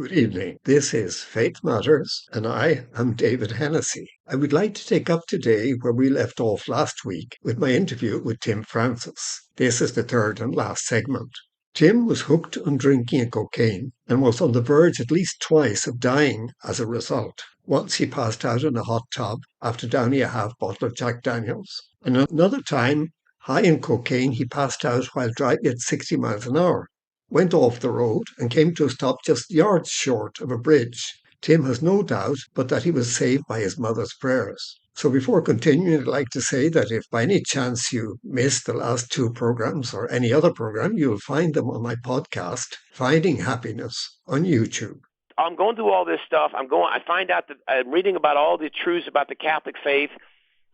Good evening. This is Faith Matters, and I am David Hennessy. I would like to take up today where we left off last week with my interview with Tim Francis. This is the third and last segment. Tim was hooked on drinking and cocaine and was on the verge at least twice of dying as a result. Once he passed out in a hot tub after downing a half bottle of Jack Daniels, and another time, high in cocaine, he passed out while driving at 60 miles an hour. Went off the road and came to a stop just yards short of a bridge. Tim has no doubt but that he was saved by his mother's prayers. So before continuing, I'd like to say that if by any chance you missed the last two programs or any other program, you'll find them on my podcast, Finding Happiness, on YouTube. I'm going through all this stuff. I find out that I'm reading about all the truths about the Catholic faith,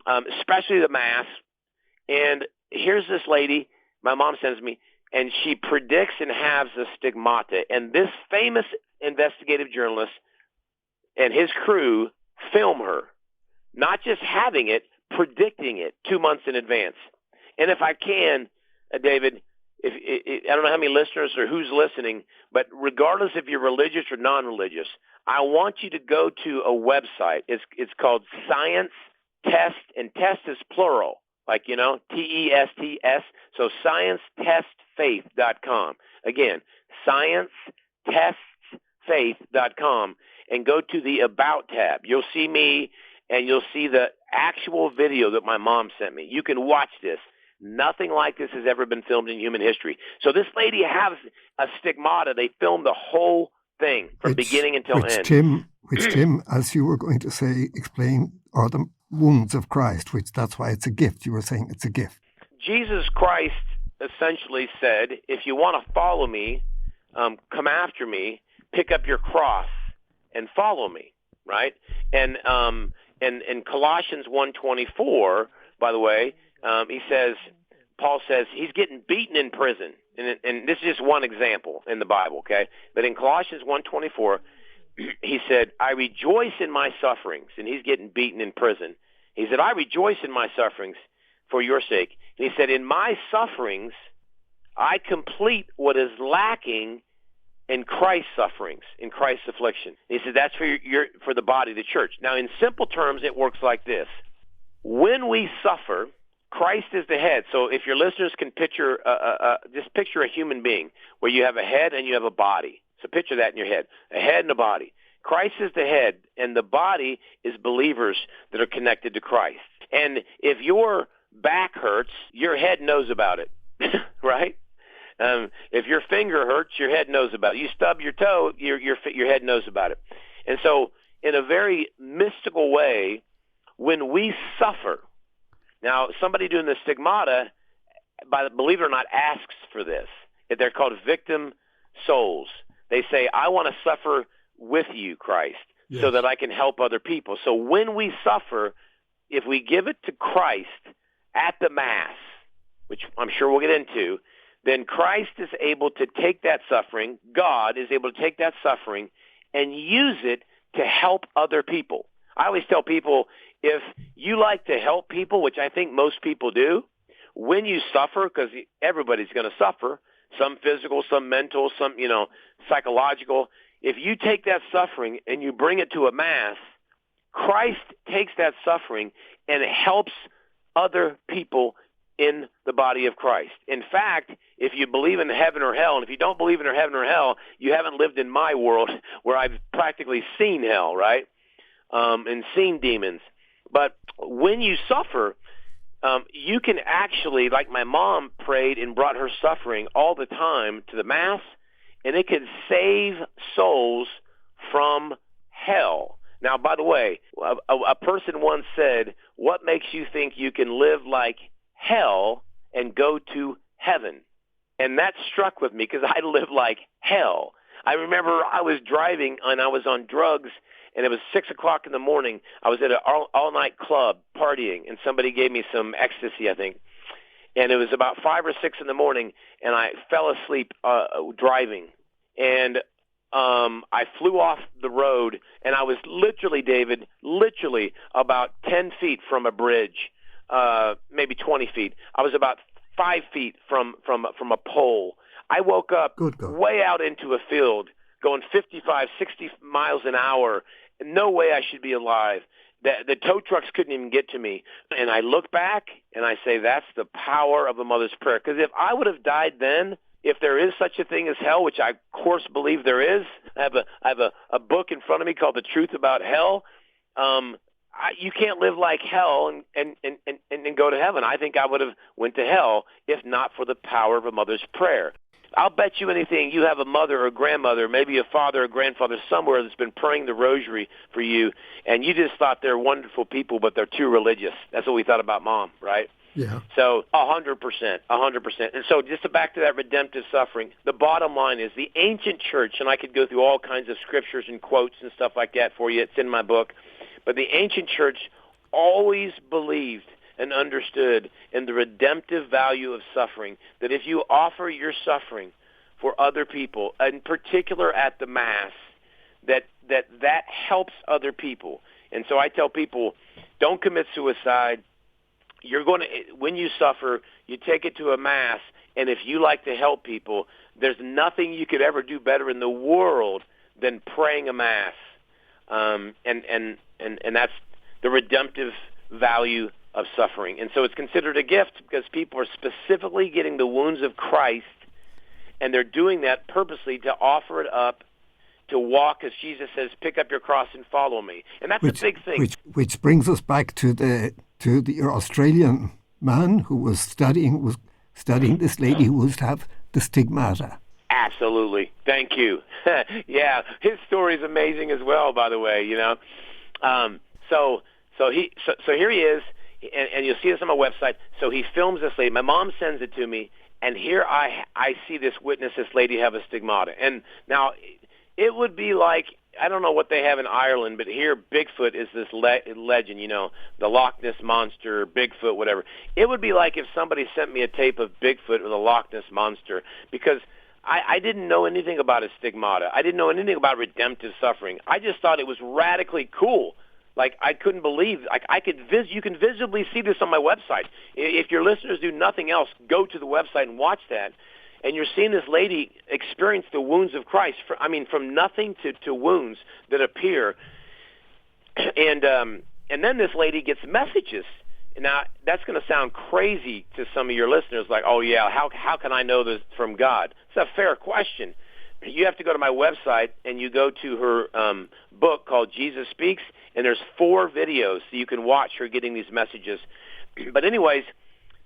especially the Mass. And here's this lady, my mom sends me, and she predicts and has a stigmata. And this famous investigative journalist and his crew film her, not just having it, predicting it 2 months in advance. And if I can, David, I don't know how many listeners or who's listening, but regardless if you're religious or non-religious, I want you to go to a website. It's called Science Test, and test is plural, like, TESTS. So sciencetestfaith.com. Again, sciencetestfaith.com, and go to the About tab. You'll see me, and you'll see the actual video that my mom sent me. You can watch this. Nothing like this has ever been filmed in human history. So this lady has a stigmata. They filmed the whole thing from beginning until end. Tim, as you were going to say, explain, are the wounds of Christ, which that's why it's a gift. You were saying it's a gift. Jesus Christ essentially said, if you want to follow me, come after me, pick up your cross and follow me, right? And in Colossians 1:24, by the way, Paul says he's getting beaten in prison. And this is just one example in the Bible, okay? But in Colossians 1:24, he said, I rejoice in my sufferings. And he's getting beaten in prison. He said, I rejoice in my sufferings for your sake. And he said, in my sufferings, I complete what is lacking in Christ's sufferings, in Christ's affliction. And he said, that's for the body, the church. Now, in simple terms, it works like this. When we suffer, Christ is the head. So if your listeners can picture, just picture a human being where you have a head and you have a body. So picture that in your head, a head and a body. Christ is the head, and the body is believers that are connected to Christ. And if your back hurts, your head knows about it, right? If your finger hurts, your head knows about it. You stub your toe, your head knows about it. And so in a very mystical way, when we suffer, now somebody doing the stigmata, believe it or not, asks for this. They're called victim souls. They say, I want to suffer with you, Christ, yes, so that I can help other people. So when we suffer, if we give it to Christ at the Mass, which I'm sure we'll get into, then Christ is able to take that suffering, God is able to take that suffering and use it to help other people. I always tell people, if you like to help people, which I think most people do, when you suffer, because everybody's going to suffer, some physical, some mental, some, psychological, if you take that suffering and you bring it to a Mass, Christ takes that suffering and it helps other people in the body of Christ. In fact, if you believe in heaven or hell, and if you don't believe in heaven or hell, you haven't lived in my world where I've practically seen hell, right? And seen demons. But when you suffer, you can actually, like my mom prayed and brought her suffering all the time to the Mass, and it can save souls from hell. Now, by the way, a person once said, what makes you think you can live like hell and go to heaven? And that struck with me because I live like hell. I remember I was driving and I was on drugs, and it was 6 o'clock in the morning. I was at an all-night club partying, and somebody gave me some ecstasy, I think. And it was about 5 or 6 in the morning, and I fell asleep driving. And I flew off the road, and I was literally, David, about 10 feet from a bridge, maybe 20 feet. I was about 5 feet from a pole. I woke up way out into a field going 55, 60 miles an hour. No way I should be alive. The tow trucks couldn't even get to me. And I look back and I say, that's the power of a mother's prayer. Because if I would have died then, if there is such a thing as hell, which I, of course, believe there is, I have a book in front of me called The Truth About Hell. You can't live like hell and go to heaven. I think I would have went to hell if not for the power of a mother's prayer. I'll bet you anything you have a mother or grandmother, maybe a father or grandfather somewhere that's been praying the rosary for you, and you just thought they're wonderful people, but they're too religious. That's what we thought about Mom, right? Yeah. So 100%. And so just to back to that redemptive suffering, the bottom line is the ancient church, and I could go through all kinds of scriptures and quotes and stuff like that for you. It's in my book. But the ancient church always believed and understood in the redemptive value of suffering, that if you offer your suffering for other people, in particular at the Mass, that helps other people. And so I tell people, don't commit suicide. You're going to, when you suffer, you take it to a Mass, and if you like to help people, there's nothing you could ever do better in the world than praying a Mass. And that's the redemptive value of suffering. And so it's considered a gift because people are specifically getting the wounds of Christ, and they're doing that purposely to offer it up, to walk, as Jesus says, pick up your cross and follow me. And that's a big thing. Which brings us back to the Australian man who was studying this lady who was to have the stigmata. Absolutely. Thank you. Yeah, his story is amazing as well, by the way, you know. So here he is, and you'll see this on my website. So he films this lady. My mom sends it to me, and here I see this lady have a stigmata. And now it would be like, I don't know what they have in Ireland, but here Bigfoot is this legend, you know, the Loch Ness Monster, Bigfoot, whatever. It would be like if somebody sent me a tape of Bigfoot or the Loch Ness Monster, because I didn't know anything about a stigmata. I didn't know anything about redemptive suffering. I just thought it was radically cool. Like, I couldn't believe, like, you can visibly see this on my website. If your listeners do nothing else, go to the website and watch that. And you're seeing this lady experience the wounds of Christ. From nothing to wounds that appear. And then this lady gets messages. Now, that's going to sound crazy to some of your listeners, like, oh, yeah, how can I know this from God? It's a fair question. You have to go to my website, and you go to her book called Jesus Speaks, and there's 4 videos so you can watch her getting these messages. But anyways,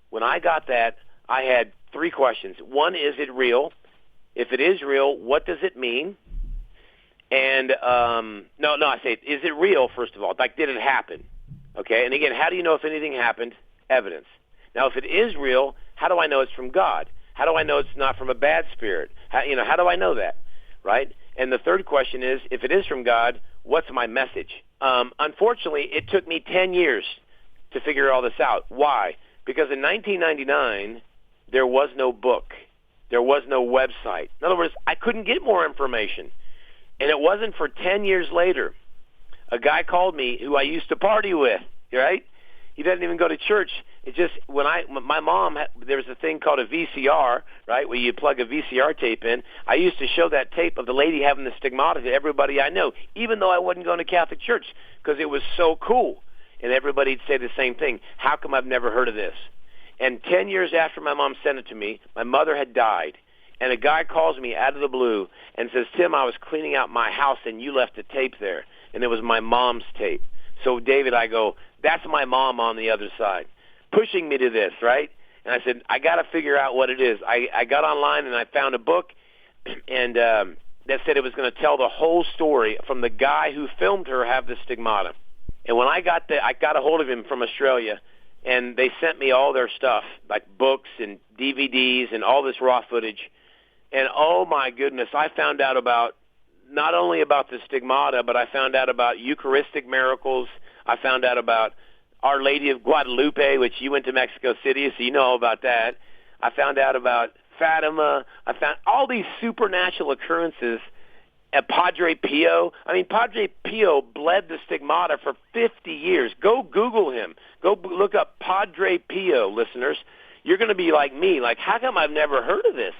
when I got that, I had 3 questions. One, is it real? If it is real, what does it mean? And I say, is it real, first of all? Like, did it happen? Okay, and again, how do you know if anything happened? Evidence. Now, if it is real, how do I know it's from God? How do I know it's not from a bad spirit? How do I know that, right? And the third question is, if it is from God, what's my message? Unfortunately, it took me 10 years to figure all this out. Why? Because in 1999, there was no book. There was no website. In other words, I couldn't get more information. And it wasn't for 10 years later, a guy called me who I used to party with, right? He doesn't even go to church. It's just my mom, there was a thing called a VCR, right, where you plug a VCR tape in. I used to show that tape of the lady having the stigmata to everybody I know, even though I wasn't going to Catholic church, because it was so cool. And everybody'd say the same thing. How come I've never heard of this? And 10 years after my mom sent it to me, my mother had died. And a guy calls me out of the blue and says, Tim, I was cleaning out my house and you left a tape there. And it was my mom's tape. So, David, I go, that's my mom on the other side, pushing me to this, right? And I said, I got to figure out what it is. I got online and I found a book and that said it was going to tell the whole story from the guy who filmed her have the stigmata. And when I got a hold of him from Australia, and they sent me all their stuff, like books and DVDs and all this raw footage. And, oh, my goodness, I found out about not only about the stigmata, but I found out about Eucharistic miracles. I found out about Our Lady of Guadalupe, which you went to Mexico City, so you know all about that. I found out about Fatima. I found all these supernatural occurrences at Padre Pio. I mean, Padre Pio bled the stigmata for 50 years. Go Google him. Go look up Padre Pio, listeners. You're going to be like me, like, how come I've never heard of this?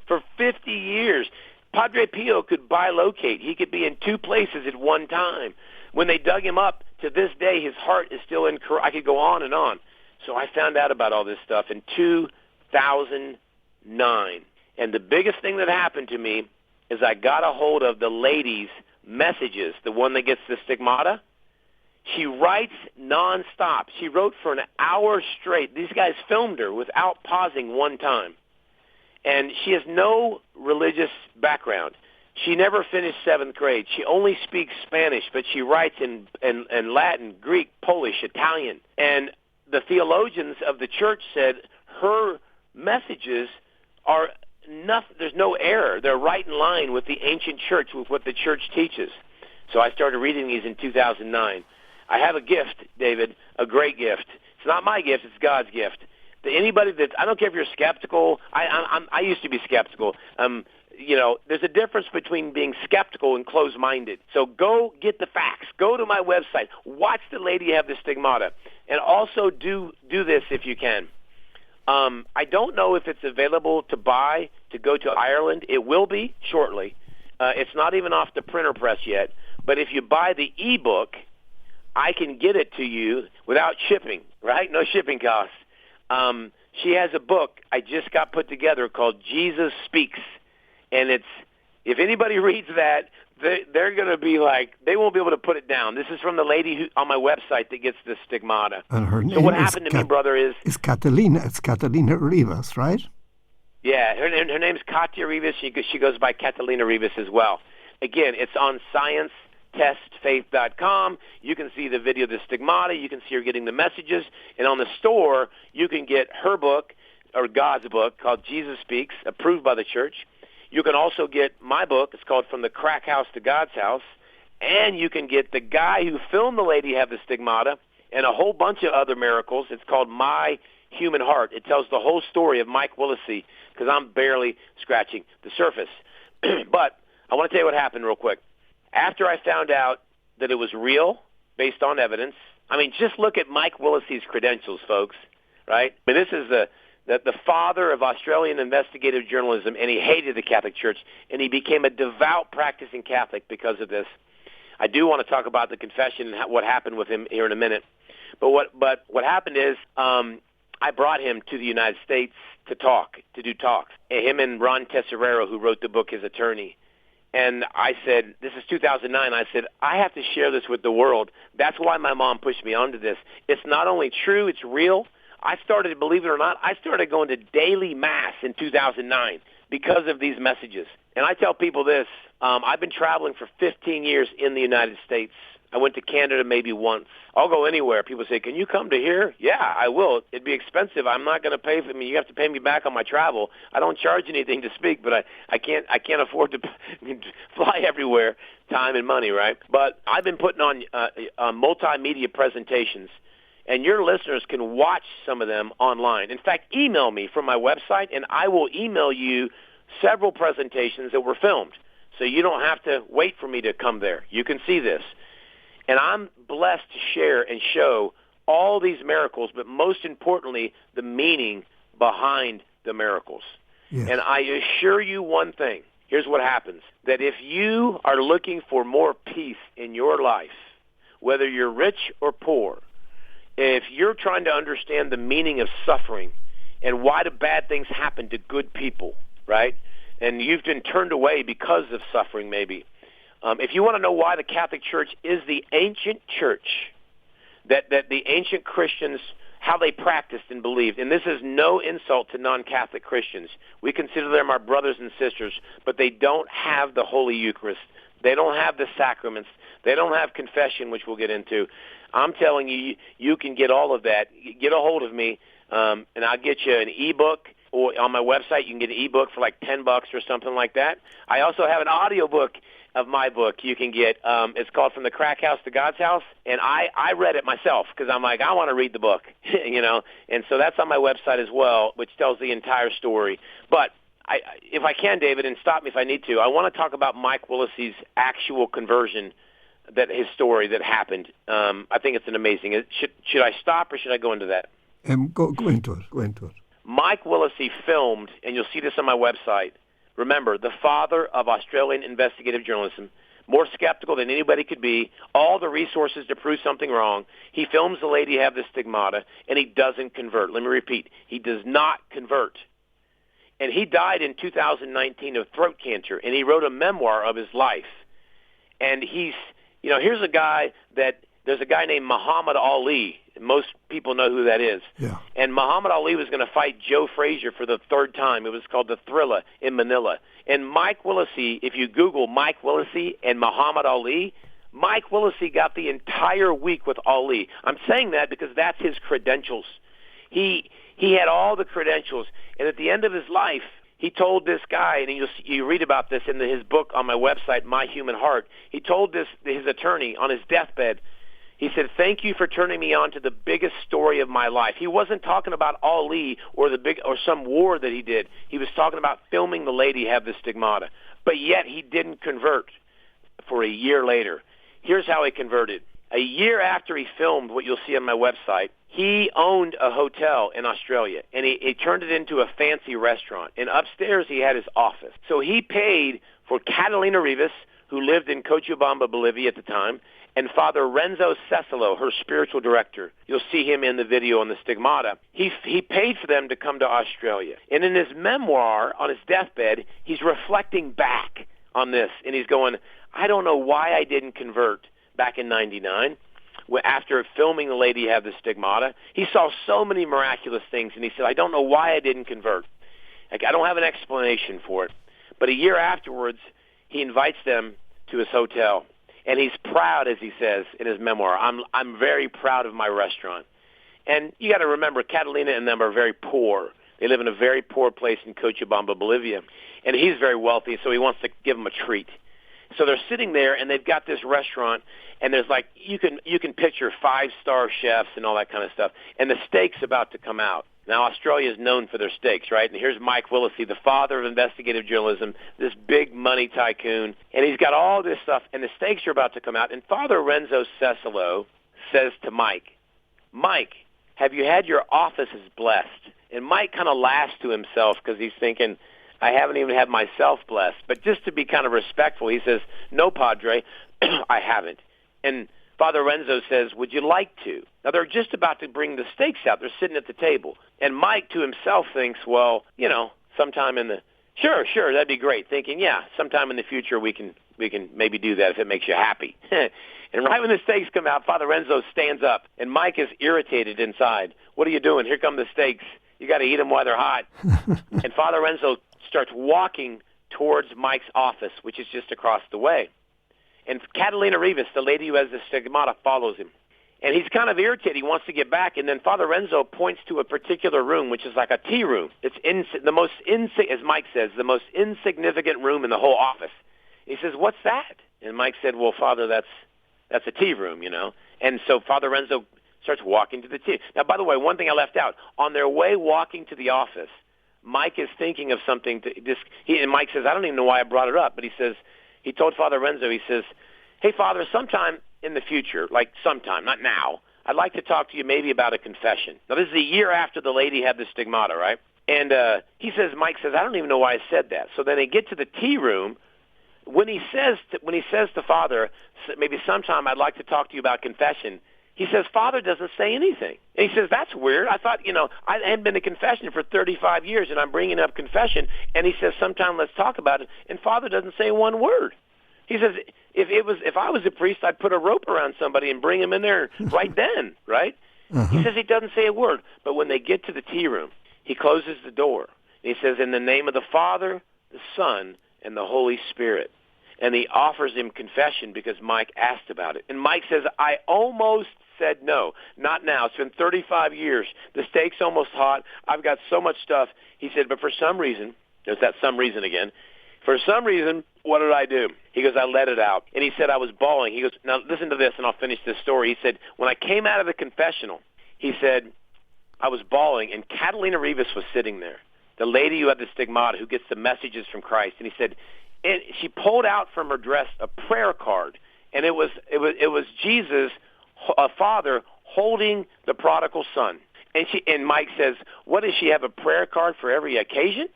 For 50 years, Padre Pio could bilocate. He could be in two places at one time. When they dug him up, to this day, his heart is still in. I could go on and on. So I found out about all this stuff in 2009. And the biggest thing that happened to me is I got a hold of the lady's messages, the one that gets the stigmata. She writes nonstop. She wrote for an hour straight. These guys filmed her without pausing one time. And she has no religious background. She never finished 7th grade. She only speaks Spanish, but she writes in Latin, Greek, Polish, Italian. And the theologians of the church said her messages are nothing. There's no error. They're right in line with the ancient church, with what the church teaches. So I started reading these in 2009. I have a gift, David, a great gift. It's not my gift. It's God's gift. To anybody that, I don't care if you're skeptical. I used to be skeptical. There's a difference between being skeptical and closed-minded. So go get the facts. Go to my website. Watch the lady have the stigmata. And also do this if you can. I don't know if it's available to buy to go to Ireland. It will be shortly. It's not even off the printer press yet. But if you buy the ebook, I can get it to you without shipping, right? No shipping costs. She has a book I just got put together called Jesus Speaks. And if anybody reads that, they're going to be like, they won't be able to put it down. This is from the lady on my website that gets the stigmata. And her name so what happened to me, brother, is... It's Catalina. It's Catalina Rivas, right? Yeah, her name's Katia Rivas. She goes by Catalina Rivas as well. Again, it's on ScienceTestFaith.com. You can see the video of the stigmata. You can see her getting the messages. And on the store, you can get her book, or God's book, called Jesus Speaks, approved by the church. You can also get my book. It's called From the Crack House to God's House. And you can get the guy who filmed the lady have the stigmata and a whole bunch of other miracles. It's called My Human Heart. It tells the whole story of Mike Willesee, because I'm barely scratching the surface. But I want to tell you what happened real quick. After I found out that it was real, based on evidence, I mean, just look at Mike Willesee's credentials, folks, right? I mean, this is the father of Australian investigative journalism, and he hated the Catholic Church, and he became a devout practicing Catholic because of this. I do want to talk about the confession and what happened with him here in a minute. But what happened is I brought him to the United States to do talks. Him and Ron Tesoriero, who wrote the book, his attorney. And I said, this is 2009, I said, I have to share this with the world. That's why my mom pushed me onto this. It's not only true, it's real. I started, believe it or not, going to daily Mass in 2009 because of these messages. And I tell people this, I've been traveling for 15 years in the United States. I went to Canada maybe once. I'll go anywhere. People say, can you come to here? Yeah, I will. It'd be expensive. I'm not going to pay for me. You have to pay me back on my travel. I don't charge anything to speak, but I can't afford to fly everywhere, time and money, right? But I've been putting on multimedia presentations, and your listeners can watch some of them online. In fact, email me from my website, and I will email you several presentations that were filmed. So you don't have to wait for me to come there. You can see this. And I'm blessed to share and show all these miracles, but most importantly, the meaning behind the miracles. Yes. And I assure you one thing. Here's what happens. That if you are looking for more peace in your life, whether you're rich or poor, if you're trying to understand the meaning of suffering and why do bad things happen to good people, right? And you've been turned away because of suffering maybe. If you want to know why the Catholic Church is the ancient church, that the ancient Christians, how they practiced and believed, and this is no insult to non-Catholic Christians. We consider them our brothers and sisters, but they don't have the Holy Eucharist. They don't have the sacraments. They don't have confession, which we'll get into. I'm telling you, you can get all of that. Get a hold of me, and I'll get you an ebook. Or on my website, you can get an ebook for like $10 or something like that. I also have an audiobook of my book you can get. It's called From the Crack House to God's House, and I read it myself because I'm like, I want to read the book, and so that's on my website as well, which tells the entire story. But if I can, David, and stop me if I need to, I want to talk about Mike Willesee's actual conversion, his story that happened. I think it's an amazing. Should I stop or should I go into that? Go into it. Mike Willesee filmed, and you'll see this on my website, Remember, the father of Australian investigative journalism, more skeptical than anybody could be, all the resources to prove something wrong. He films the lady have the stigmata, and he doesn't convert. Let me repeat, he does not convert. And he died in 2019 of throat cancer, and he wrote a memoir of his life. And here's a guy there's a guy named Muhammad Ali. Most people know who that is. Yeah. And Muhammad Ali was going to fight Joe Frazier for the third time. It was called the Thrilla in Manila. And Mike Willesee, if you Google Mike Willesee and Muhammad Ali, Mike Willesee got the entire week with Ali. I'm saying that because that's his credentials. He had all the credentials. And at the end of his life, he told this guy, and you read about this in his book on my website, My Human Heart. He told his attorney on his deathbed, he said, "Thank you for turning me on to the biggest story of my life." He wasn't talking about Ali or some war that he did. He was talking about filming the lady have the stigmata. But yet he didn't convert for a year later. Here's how he converted. A year after he filmed what you'll see on my website, he owned a hotel in Australia, and he turned it into a fancy restaurant. And upstairs he had his office. So he paid for Catalina Rivas, who lived in Cochabamba, Bolivia at the time, and Father Renzo Cecilo, her spiritual director. You'll see him in the video on the stigmata. He paid for them to come to Australia. And in his memoir, on his deathbed, he's reflecting back on this. And he's going, I don't know why I didn't convert back in 99. After filming the lady have the stigmata, he saw so many miraculous things. And he said, I don't know why I didn't convert. Like, I don't have an explanation for it. But a year afterwards, he invites them to his hotel. And he's proud, as he says in his memoir, I'm very proud of my restaurant. And you got to remember, Catalina and them are very poor. They live in a very poor place in Cochabamba, Bolivia. And he's very wealthy, so he wants to give them a treat. So they're sitting there, and they've got this restaurant, and there's like, you can picture 5-star chefs and all that kind of stuff. And the steak's about to come out. Now, Australia is known for their steaks, right? And here's Mike Willesee, the father of investigative journalism, this big money tycoon. And he's got all this stuff, and the steaks are about to come out. And Father Renzo Cecilo says to Mike, have you had your offices blessed? And Mike kind of laughs to himself because he's thinking, I haven't even had myself blessed. But just to be kind of respectful, he says, no, Padre, I haven't. And Father Renzo says, would you like to? Now, they're just about to bring the steaks out. They're sitting at the table. And Mike to himself thinks, well, sometime in the, sure, that'd be great. Thinking, yeah, sometime in the future we can maybe do that if it makes you happy. And right when the steaks come out, Father Renzo stands up, and Mike is irritated inside. What are you doing? Here come the steaks. You got to eat them while they're hot. And Father Renzo starts walking towards Mike's office, which is just across the way. And Catalina Rivas, the lady who has the stigmata, follows him. And he's kind of irritated. He wants to get back. And then Father Renzo points to a particular room, which is like a tea room. It's as Mike says, the most insignificant room in the whole office. He says, what's that? And Mike said, well, Father, that's a tea room, And so Father Renzo starts walking to the tea. Now, by the way, one thing I left out. On their way walking to the office, Mike is thinking of something. And Mike says, I don't even know why I brought it up, but he says, he told Father Renzo, he says, hey, Father, sometime in the future, like sometime, not now, I'd like to talk to you maybe about a confession. Now, this is a year after the lady had the stigmata, right? And Mike says, I don't even know why I said that. So then they get to the tea room. When he says to Father, maybe sometime I'd like to talk to you about confession, he says, Father doesn't say anything. And he says, that's weird. I thought, I hadn't been to confession for 35 years, and I'm bringing up confession. And he says, sometime let's talk about it. And Father doesn't say one word. He says, if I was a priest, I'd put a rope around somebody and bring him in there right then, right? Uh-huh. He says he doesn't say a word. But when they get to the tea room, he closes the door. And he says, in the name of the Father, the Son, and the Holy Spirit. And he offers him confession because Mike asked about it. And Mike says, I almost said no. Not now. It's been 35 years. The steak's almost hot. I've got so much stuff. He said, but for some reason, there's that some reason again. For some reason, what did I do? He goes, I let it out. And he said, I was bawling. He goes, now listen to this, and I'll finish this story. He said, when I came out of the confessional, he said, I was bawling, and Catalina Rivas was sitting there, the lady who had the stigmata, who gets the messages from Christ. And he said, and she pulled out from her dress a prayer card, and it was Jesus, Father, holding the prodigal son. And Mike says, what, does she have a prayer card for every occasion?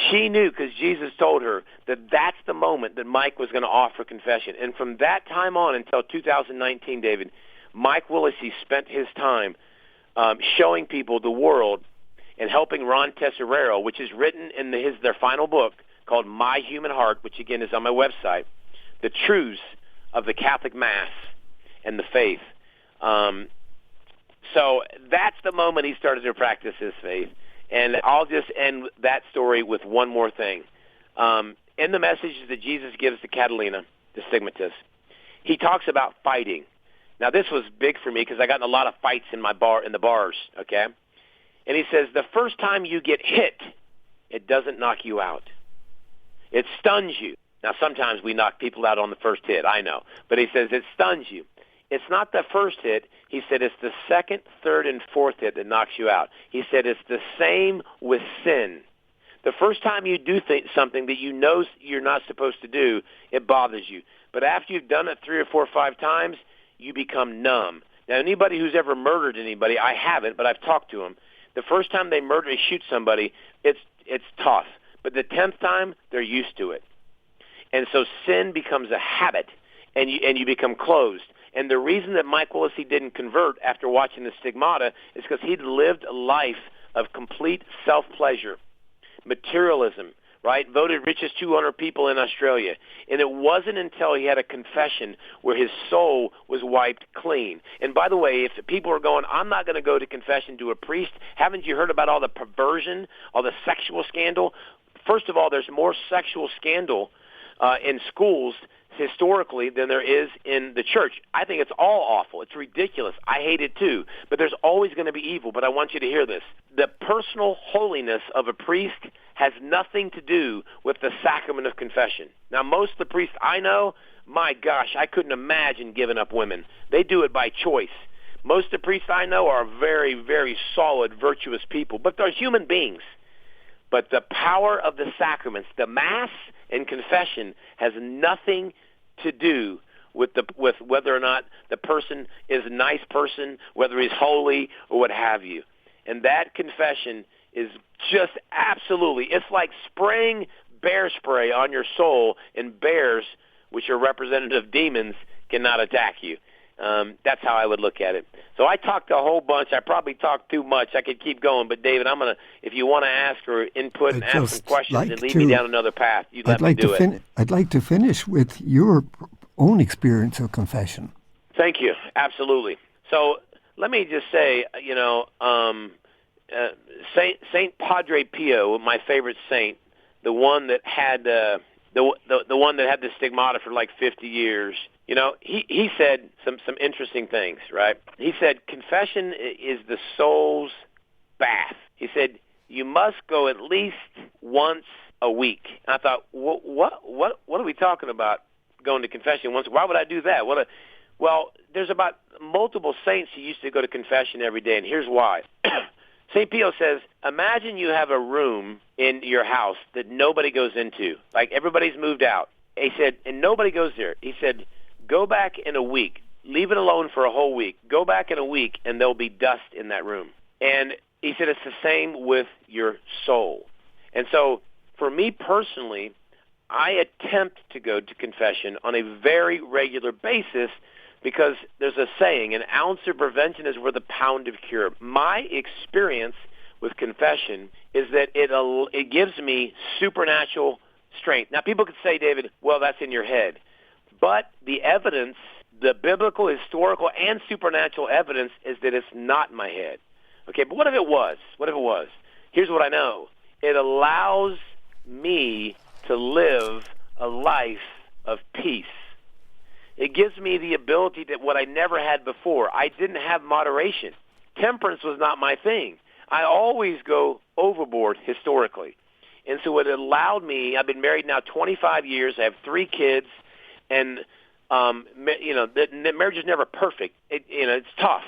She knew because Jesus told her that that's the moment that Mike was going to offer confession. And from that time on until 2019, David, Mike Willesee spent his time showing people the world and helping Ron Tesoriero, which is written in their final book called My Human Heart, which again is on my website, the truths of the Catholic Mass and the faith. So that's the moment he started to practice his faith. And I'll just end that story with one more thing. In the messages that Jesus gives to Catalina, the stigmatist, he talks about fighting. Now, this was big for me because I got in a lot of fights in the bars, okay? And he says, the first time you get hit, it doesn't knock you out. It stuns you. Now, sometimes we knock people out on the first hit, I know. But he says it stuns you. It's not the first hit. He said it's the second, third, and fourth hit that knocks you out. He said it's the same with sin. The first time you do something that you know you're not supposed to do, it bothers you. But after you've done it 3 or 4 or 5 times, you become numb. Now, anybody who's ever murdered anybody, I haven't, but I've talked to them. The first time they shoot somebody, it's tough. But the 10th time, they're used to it. And so sin becomes a habit, and you become closed. And the reason that Mike Willesee didn't convert after watching the Stigmata is because he'd lived a life of complete self-pleasure, materialism, right? Voted richest 200 people in Australia. And it wasn't until he had a confession where his soul was wiped clean. And by the way, if people are going, I'm not going to go to confession to a priest, haven't you heard about all the perversion, all the sexual scandal? First of all, there's more sexual scandal in schools historically than there is in the church. I think it's all awful. It's ridiculous. I hate it too. But there's always going to be evil. But I want you to hear this. The personal holiness of a priest has nothing to do with the sacrament of confession. Now, most of the priests I know, my gosh, I couldn't imagine giving up women. They do it by choice. Most of the priests I know are very, very solid, virtuous people. But they're human beings. But the power of the sacraments, the Mass and confession, has nothing to do with whether or not the person is a nice person, whether he's holy or what have you. And that confession is just absolutely, it's like spraying bear spray on your soul, and bears, which are representative demons, cannot attack you. That's how I would look at it. So I talked a whole bunch. I probably talked too much. I could keep going, but David, if you want to ask or input and ask some questions and lead me down another path, you'd let me do it. I'd like to finish with your own experience of confession. Thank you. Absolutely. So let me just say, Saint Padre Pio, my favorite saint, the one that had the one that had the stigmata for like 50 years. He said some interesting things, right? He said confession is the soul's bath. He said you must go at least once a week. And I thought, what are we talking about? Going to confession once? Why would I do that? Well, there's about multiple saints who used to go to confession every day, and here's why. St. Pio says, imagine you have a room in your house that nobody goes into, like everybody's moved out. He said, and nobody goes there. He said, go back in a week. Leave it alone for a whole week. Go back in a week, and there'll be dust in that room. And he said it's the same with your soul. And so for me personally, I attempt to go to confession on a very regular basis because there's a saying, an ounce of prevention is worth a pound of cure. My experience with confession is that it gives me supernatural strength. Now, people could say, David, well, that's in your head. But the evidence, the biblical, historical, and supernatural evidence is that it's not in my head. Okay, but what if it was? What if it was? Here's what I know. It allows me to live a life of peace. It gives me the ability that what I never had before. I didn't have moderation. Temperance was not my thing. I always go overboard historically. And so it allowed me, I've been married now 25 years, I have 3 kids, and the marriage is never perfect. It's tough.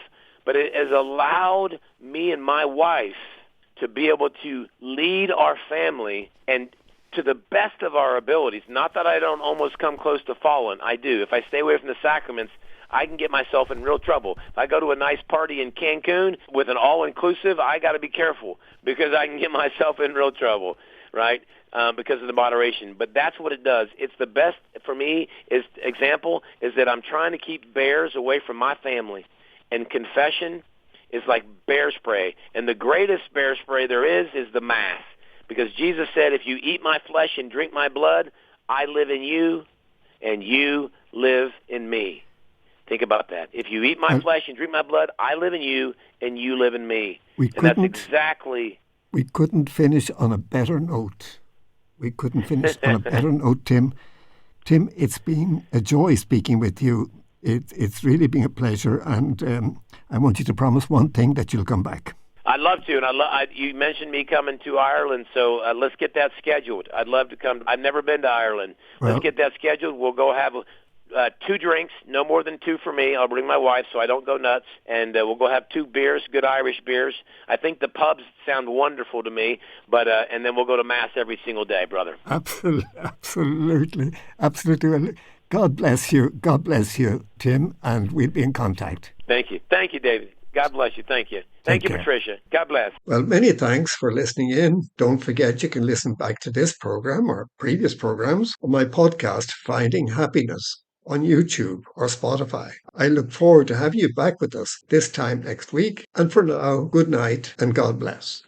But it has allowed me and my wife to be able to lead our family and to the best of our abilities. Not that I don't almost come close to falling. I do. If I stay away from the sacraments, I can get myself in real trouble. If I go to a nice party in Cancun with an all-inclusive, I got to be careful because I can get myself in real trouble. right? Because of the moderation. But that's what it does. It's the best for me example is that I'm trying to keep bears away from my family. And confession is like bear spray. And the greatest bear spray there is the Mass. Because Jesus said, if you eat my flesh and drink my blood, I live in you and you live in me. Think about that. If you eat my flesh and drink my blood, I live in you and you live in me. And that's exactly... We couldn't finish on a better note. Tim. Tim, it's been a joy speaking with you. It's really been a pleasure, and I want you to promise one thing, that you'll come back. I'd love to, and you mentioned me coming to Ireland, so let's get that scheduled. I'd love to come. I've never been to Ireland. Let's get that scheduled. We'll go have 2 drinks, no more than 2 for me. I'll bring my wife so I don't go nuts, and we'll go have 2 beers, good Irish beers. I think the pubs sound wonderful to me, but and then we'll go to Mass every single day, brother. Absolutely. Well, God bless you, Tim, and we'll be in contact. Thank you, David. God bless you. Thank you. Thank you, Patricia. God bless. Well, many thanks for listening in. Don't forget you can listen back to this program or previous programs on my podcast, Finding Happiness, on YouTube or Spotify. I look forward to having you back with us this time next week. And for now, good night and God bless.